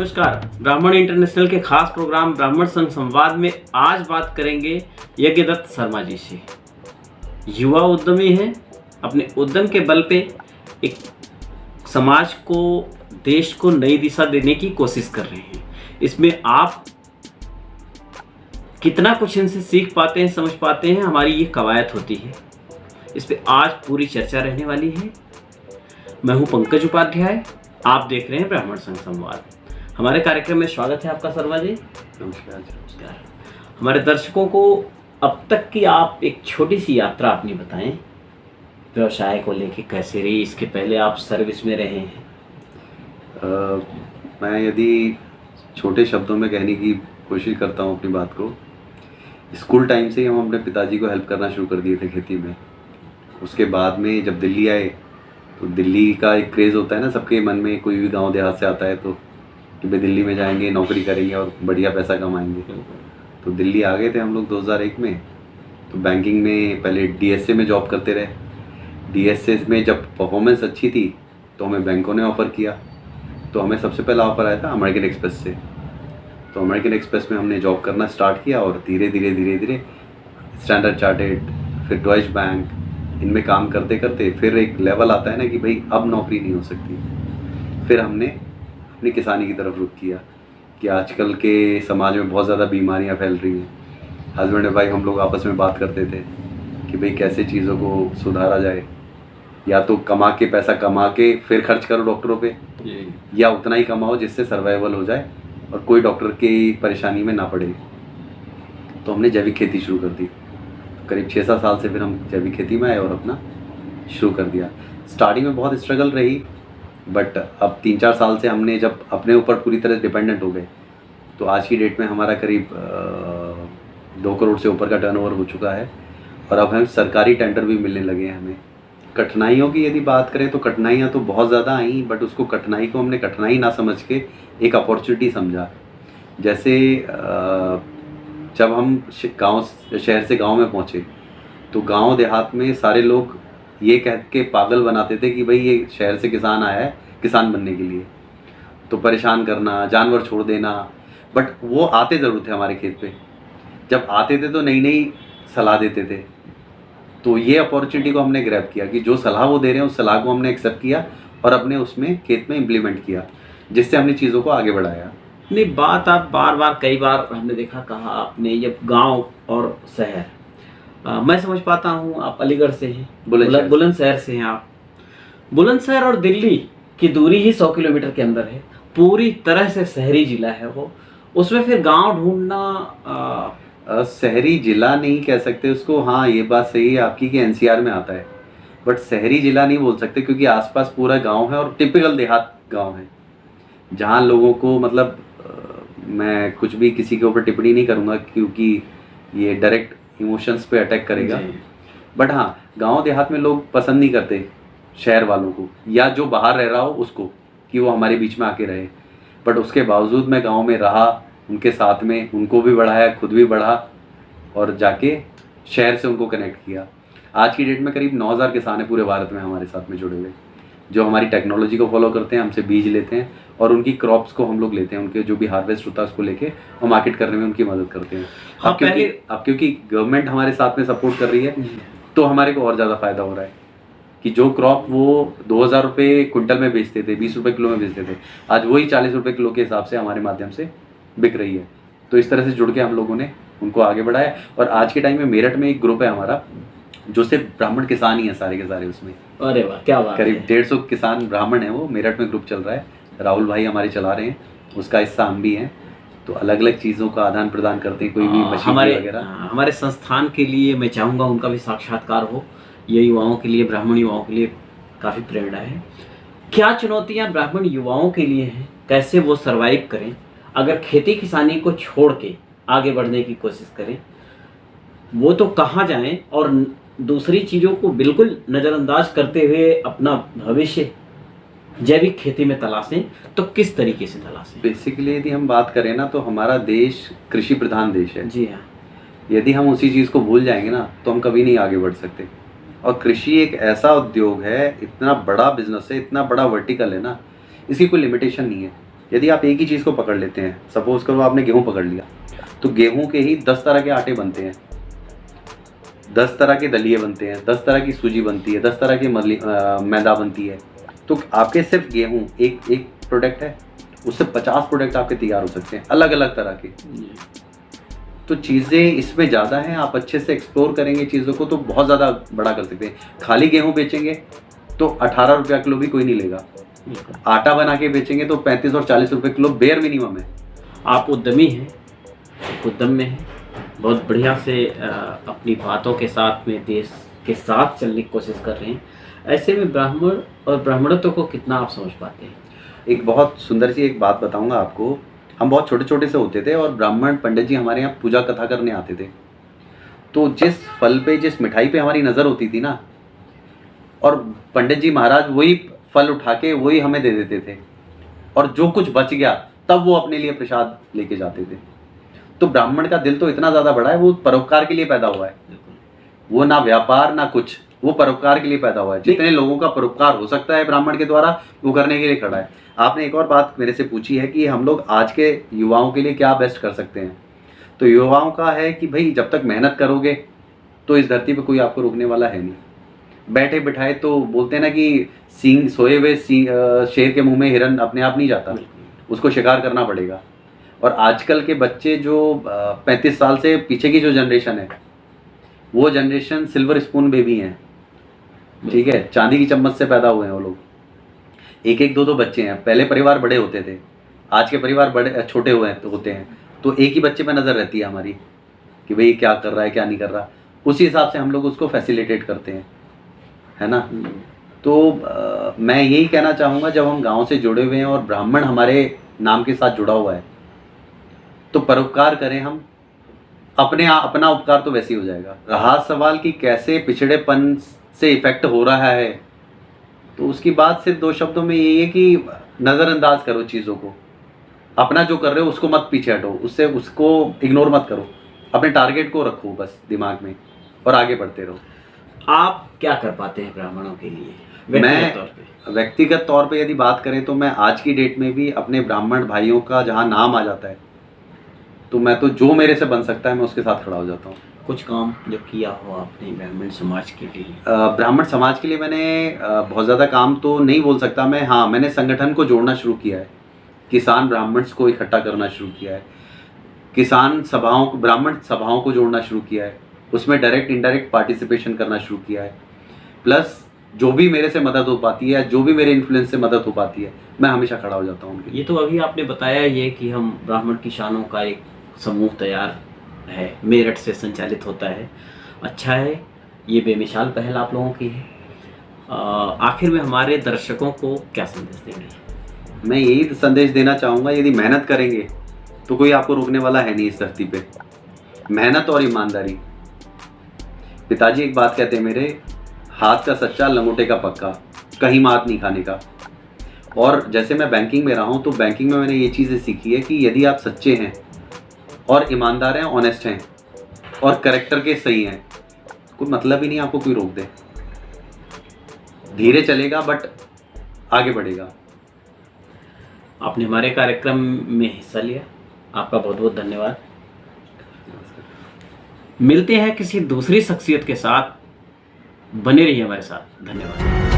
नमस्कार। ब्राह्मण इंटरनेशनल के खास प्रोग्राम ब्राह्मण संघ संवाद में आज बात करेंगे यज्ञदत्त शर्मा जी से। युवा उद्यमी हैं, अपने उद्यम के बल पे एक समाज को, देश को नई दिशा देने की कोशिश कर रहे हैं। इसमें आप कितना कुछ इनसे सीख पाते हैं, समझ पाते हैं, हमारी ये कवायद होती है। इस पे आज पूरी चर्चा रहने वाली है। मैं हूं पंकज उपाध्याय, आप देख रहे हैं ब्राह्मण संघ संवाद। हमारे कार्यक्रम में स्वागत है आपका शर्मा जी। नमस्कार। नमस्कार। हमारे दर्शकों को अब तक की आप एक छोटी सी यात्रा अपनी बताएं, व्यवसाय को लेके कैसे रही। इसके पहले आप सर्विस में रहे हैं। मैं यदि छोटे शब्दों में कहने की कोशिश करता हूँ अपनी बात को, स्कूल टाइम से ही हम अपने पिताजी को हेल्प करना शुरू कर दिए थे खेती में। उसके बाद में जब दिल्ली आए तो दिल्ली का एक क्रेज़ होता है ना सबके मन में, कोई भी गांव देहात से आता है तो कि भाई दिल्ली में जाएंगे, नौकरी करेंगे और बढ़िया पैसा कमाएंगे। तो दिल्ली आ गए थे हम लोग 2001 में। तो बैंकिंग में पहले डीएसए में जॉब करते रहे। डीएसए में जब परफॉर्मेंस अच्छी थी तो हमें बैंकों ने ऑफ़र किया। तो हमें सबसे पहला ऑफ़र आया था अमेरिकन एक्सप्रेस से। तो अमेरिकन एक्सप्रेस में हमने जॉब करना स्टार्ट किया और धीरे धीरे स्टैंडर्ड चार्टर्ड, फिर डॉइच बैंक, इनमें काम करते करते फिर एक लेवल आता है ना कि भाई अब नौकरी नहीं हो सकती। फिर हमने अपनी किसानी की तरफ रुख किया कि आजकल के समाज में बहुत ज़्यादा बीमारियां फैल रही हैं। हस्बैंड और वाइफ हम लोग आपस में बात करते थे कि भाई कैसे चीज़ों को सुधारा जाए। या तो पैसा कमा के फिर खर्च करो डॉक्टरों पे, या उतना ही कमाओ जिससे सर्वाइवल हो जाए और कोई डॉक्टर की परेशानी में ना पड़े। तो हमने जैविक खेती शुरू कर दी। करीब 6-7 साल से फिर हम जैविक खेती में आए और अपना शुरू कर दिया। स्टार्टिंग में बहुत स्ट्रगल रही, बट अब 3-4 साल से हमने जब अपने ऊपर पूरी तरह डिपेंडेंट हो गए तो आज की डेट में हमारा करीब 2 करोड़ से ऊपर का टर्नओवर हो चुका है। और अब हम सरकारी टेंडर भी मिलने लगे हैं हमें। कठिनाइयों की यदि बात करें तो कठिनाइयाँ तो बहुत ज़्यादा आई, बट उसको कठिनाई को हमने कठिनाई ना समझ के एक अपॉर्चुनिटी समझा। जैसे जब हम शहर से गांव में पहुंचे तो गांव देहात में सारे लोग ये कह के पागल बनाते थे कि भाई ये शहर से किसान आया है किसान बनने के लिए, तो परेशान करना, जानवर छोड़ देना। बट वो आते ज़रूर थे हमारे खेत पे। जब आते थे तो नई नई सलाह देते थे। तो ये अपॉर्चुनिटी को हमने ग्रैब किया कि जो सलाह वो दे रहे हैं उस सलाह को हमने एक्सेप्ट किया और अपने उसमें खेत में इम्प्लीमेंट किया, जिससे हमने चीज़ों को आगे बढ़ाया। नहीं, बात आप बार कई बार हमने देखा कहा आपने, ये गांव और शहर, मैं समझ पाता हूँ आप अलीगढ़ से हैं, बुलंदशहर से हैं आप। बुलंदशहर और दिल्ली की दूरी ही 100 किलोमीटर के अंदर है। पूरी तरह से शहरी जिला है वो। उसमें फिर गांव ढूंढना शहरी जिला नहीं कह सकते उसको। हाँ, ये बात सही है आपकी कि एनसीआर में आता है, बट शहरी जिला नहीं बोल सकते क्योंकि आसपास पूरा गांव है और टिपिकल देहात गांव है जहाँ लोगों को, मतलब मैं कुछ भी किसी के ऊपर टिप्पणी नहीं करूँगा क्योंकि ये डायरेक्ट इमोशंस पे अटैक करेगा। बट हाँ, गांव देहात में लोग पसंद नहीं करते शहर वालों को, या जो बाहर रह रहा हो उसको, कि वो हमारे बीच में आके रहे। बट उसके बावजूद मैं गांव में रहा, उनके साथ में उनको भी बढ़ाया, खुद भी बढ़ा और जाके शहर से उनको कनेक्ट किया। आज की डेट में करीब 9000 किसान हैं पूरे भारत में हमारे साथ में जुड़े हुए, जो हमारी टेक्नोलॉजी को फॉलो करते हैं, हमसे बीज लेते हैं और उनकी क्रॉप्स को हम लोग लेते हैं, उनके जो भी हार्वेस्ट होता है उसको लेके और मार्केट करने में उनकी मदद करते हैं। अब क्योंकि गवर्नमेंट हमारे साथ में सपोर्ट कर रही है तो हमारे को और ज़्यादा फायदा हो रहा है कि जो क्रॉप वो 2000 रुपये क्विंटल में बेचते थे, 20 रुपये किलो में बेचते थे, आज वही 40 रुपये किलो के हिसाब से हमारे माध्यम से बिक रही है। तो इस तरह से जुड़ के हम लोगों ने उनको आगे बढ़ाया। और आज के टाइम में मेरठ में एक ग्रुप है हमारा जो सिर्फ ब्राह्मण किसान ही है सारे के सारे उसमें। अरे वाह, क्या बात। करीब 150 किसान ब्राह्मण हैं, वो मेरठ में ग्रुप चल रहा है। राहुल भाई हमारे चला रहे हैं, उसका हिस्सा हम भी हैं। तो अलग अलग चीज़ों का आदान प्रदान करते हैं, कोई भी मशीनरी वगैरह। हमारे संस्थान के लिए मैं चाहूँगा उनका भी साक्षात्कार हो। ये युवाओं के लिए, ब्राह्मण युवाओं के लिए काफ़ी प्रेरणा है। क्या चुनौतियाँ ब्राह्मण युवाओं के लिए हैं, कैसे वो सर्वाइव करें अगर खेती किसानी को छोड़ के आगे बढ़ने की कोशिश करें, वो तो कहाँ जाएं, और दूसरी चीज़ों को बिल्कुल नज़रअंदाज करते हुए अपना भविष्य जैविक खेती में तलाशें, तो किस तरीके से तलाशें? बेसिकली यदि हम बात करें ना तो हमारा देश कृषि प्रधान देश है। जी हाँ। यदि हम उसी चीज़ को भूल जाएंगे ना तो हम कभी नहीं आगे बढ़ सकते। और कृषि एक ऐसा उद्योग है, इतना बड़ा बिजनेस है, इतना बड़ा वर्टिकल है ना, इसकी कोई लिमिटेशन नहीं है। यदि आप एक ही चीज़ को पकड़ लेते हैं, सपोज करो आपने गेहूँ पकड़ लिया, तो गेहूँ के ही 10 तरह के आटे बनते हैं, 10 तरह के दलिए बनते हैं, 10 तरह की सूजी बनती है, 10 तरह की मैदा बनती है। तो आपके सिर्फ गेहूँ एक प्रोडक्ट है, उससे 50 प्रोडक्ट आपके तैयार हो सकते हैं अलग अलग तरह के। तो चीज़ें इसमें ज़्यादा हैं, आप अच्छे से एक्सप्लोर करेंगे चीज़ों को तो बहुत ज़्यादा बड़ा कर सकते हैं। खाली गेहूँ बेचेंगे तो 18 रुपया किलो भी कोई नहीं लेगा, आटा बना के बेचेंगे तो 35 और 40 रुपये किलो बेयर मिनिमम है। आप उद्यमी हैं, उद्यम में हैं, बहुत बढ़िया से अपनी बातों के साथ में देश के साथ चलने की कोशिश कर रहे हैं। ऐसे में ब्राह्मण और ब्राह्मणत्व को कितना आप समझ पाते हैं? एक बहुत सुंदर सी एक बात बताऊंगा आपको। हम बहुत छोटे छोटे से होते थे और ब्राह्मण पंडित जी हमारे यहाँ पूजा कथा करने आते थे। तो जिस फल पे, जिस मिठाई पे हमारी नज़र होती थी ना, और पंडित जी महाराज वही फल उठा के वही हमें दे देते थे, और जो कुछ बच गया तब वो अपने लिए प्रसाद लेके जाते थे। तो ब्राह्मण का दिल तो इतना ज़्यादा बड़ा है, वो परोपकार के लिए पैदा हुआ है, वो ना व्यापार ना कुछ, वो परोपकार के लिए पैदा हुआ है। जितने लोगों का परोपकार हो सकता है ब्राह्मण के द्वारा, वो करने के लिए खड़ा है। आपने एक और बात मेरे से पूछी है कि हम लोग आज के युवाओं के लिए क्या बेस्ट कर सकते हैं। तो युवाओं का है कि भाई जब तक मेहनत करोगे तो इस धरती पे कोई आपको रोकने वाला है नहीं। बैठे बिठाए तो बोलते हैं ना कि सींग सोए हुए शेर के मुंह में हिरन अपने आप नहीं जाता, उसको शिकार करना पड़ेगा। और आजकल के बच्चे जो 35 साल से पीछे की जो जनरेशन है, वो जनरेशन सिल्वर स्पून बेबी हैं, ठीक है, चांदी की चम्मच से पैदा हुए हैं वो लोग। एक एक दो दो बच्चे हैं। पहले परिवार बड़े होते थे, आज के परिवार बड़े छोटे होते हैं। तो एक ही बच्चे पे नज़र रहती है हमारी कि भाई क्या कर रहा है क्या नहीं कर रहा, उसी हिसाब से हम लोग उसको फैसिलिटेट करते हैं, है ना। तो मैं यही कहना चाहूँगा, जब हम गांव से जुड़े हुए हैं और ब्राह्मण हमारे नाम के साथ जुड़ा हुआ है, तो परोपकार करें हम, अपना उपकार तो वैसे ही हो जाएगा। रहा सवाल कि कैसे पिछड़ेपन से इफेक्ट हो रहा है, तो उसकी बात सिर्फ 2 शब्दों में यही है कि नज़रअंदाज करो चीज़ों को, अपना जो कर रहे हो उसको मत पीछे हटो, उसको इग्नोर मत करो, अपने टारगेट को रखो बस दिमाग में और आगे बढ़ते रहो। आप क्या कर पाते हैं ब्राह्मणों के लिए व्यक्तिगत तौर पे यदि बात करें तो मैं आज की डेट में भी अपने ब्राह्मण भाइयों का जहाँ नाम आ जाता है, तो मैं तो जो मेरे से बन सकता है मैं उसके साथ खड़ा हो जाता हूँ। कुछ काम जो किया हो आपने ब्राह्मण समाज के लिए? ब्राह्मण समाज के लिए मैंने बहुत ज़्यादा काम तो नहीं बोल सकता मैं, हाँ मैंने संगठन को जोड़ना शुरू किया है, किसान ब्राह्मण्स को इकट्ठा करना शुरू किया है, किसान सभाओं को, ब्राह्मण सभाओं को जोड़ना शुरू किया है, उसमें डायरेक्ट इनडायरेक्ट पार्टिसिपेशन करना शुरू किया है। प्लस जो भी मेरे से मदद हो पाती है, जो भी मेरे इन्फ्लुएंस से मदद हो पाती है, मैं हमेशा खड़ा हो जाता हूँ। ये तो अभी आपने बताया ये कि हम ब्राह्मण किसानों का एक समूह तैयार है, मेरठ से संचालित होता है, अच्छा है, ये बेमिसाल पहल आप लोगों की है। आखिर में हमारे दर्शकों को क्या संदेश देंगे? मैं यही संदेश देना चाहूँगा, यदि मेहनत करेंगे तो कोई आपको रोकने वाला है नहीं इस धरती पे। मेहनत और ईमानदारी। पिताजी एक बात कहते हैं मेरे, हाथ का सच्चा लंगोटे का पक्का, कहीं मात नहीं खाने का। और जैसे मैं बैंकिंग में रहा हूँ, तो बैंकिंग में मैंने ये चीज़ें सीखी है कि यदि आप सच्चे हैं और ईमानदार हैं, ऑनेस्ट हैं और करेक्टर के सही हैं, कोई मतलब ही नहीं आपको कोई रोक दे। धीरे चलेगा बट आगे बढ़ेगा। आपने हमारे कार्यक्रम में हिस्सा लिया, आपका बहुत बहुत धन्यवाद। मिलते हैं किसी दूसरी शख्सियत के साथ, बने रहिए हमारे साथ। धन्यवाद।